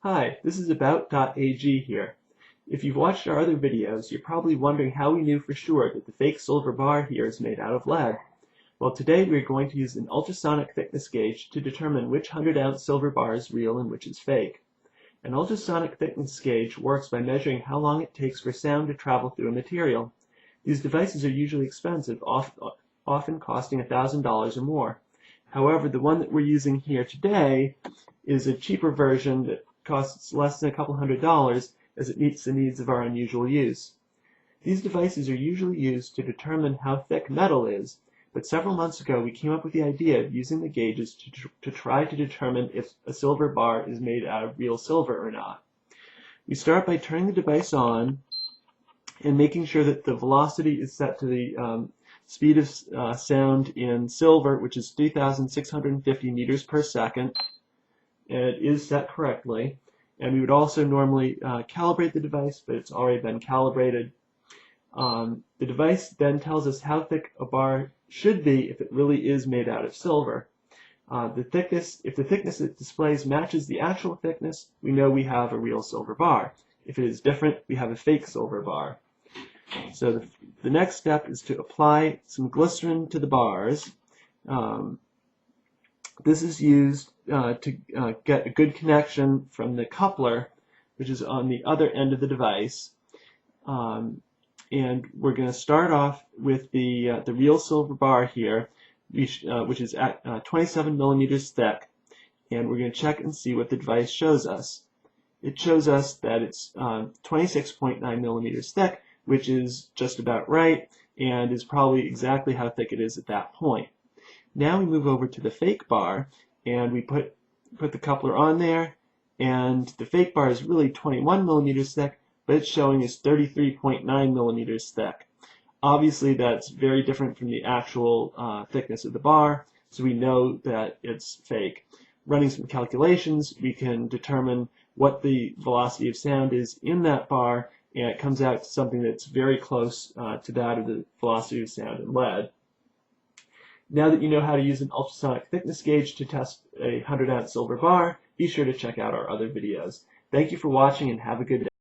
Hi, this is About.ag here. If you've watched our other videos, you're probably wondering how we knew for sure that the fake silver bar here is made out of lead. Well, today we're going to use an ultrasonic thickness gauge to determine which 100-ounce silver bar is real and which is fake. An ultrasonic thickness gauge works by measuring how long it takes for sound to travel through a material. These devices are usually expensive, often costing $1,000 or more. However, the one that we're using here today is a cheaper version that costs less than a couple $100 as it meets the needs of our unusual use. These devices are usually used to determine how thick metal is, but several months ago we came up with the idea of using the gauges to try to determine if a silver bar is made out of real silver or not. We start by turning the device on and making sure that the velocity is set to the speed of sound in silver, which is 3,650 meters per second. And it is set correctly. And we would also normally calibrate the device, but it's already been calibrated. The device then tells us how thick a bar should be if it really is made out of silver. If the thickness it displays matches the actual thickness, we know we have a real silver bar. If it is different, we have a fake silver bar. So the next step is to apply some glycerin to the bars. This is used to get a good connection from the coupler, which is on the other end of the device. And we're going to start off with the real silver bar here, which is at 27 millimeters thick. And we're going to check and see what the device shows us. It shows us that it's 26.9 millimeters thick, which is just about right, and is probably exactly how thick it is at that point. Now we move over to the fake bar, and we put the coupler on there, and the fake bar is really 21 millimeters thick, but it's showing as 33.9 millimeters thick. Obviously that's very different from the actual thickness of the bar, so we know that it's fake. Running some calculations, we can determine what the velocity of sound is in that bar, and it comes out to something that's very close to that of the velocity of sound in lead. Now that you know how to use an ultrasonic thickness gauge to test a 100-ounce silver bar, be sure to check out our other videos. Thank you for watching and have a good day.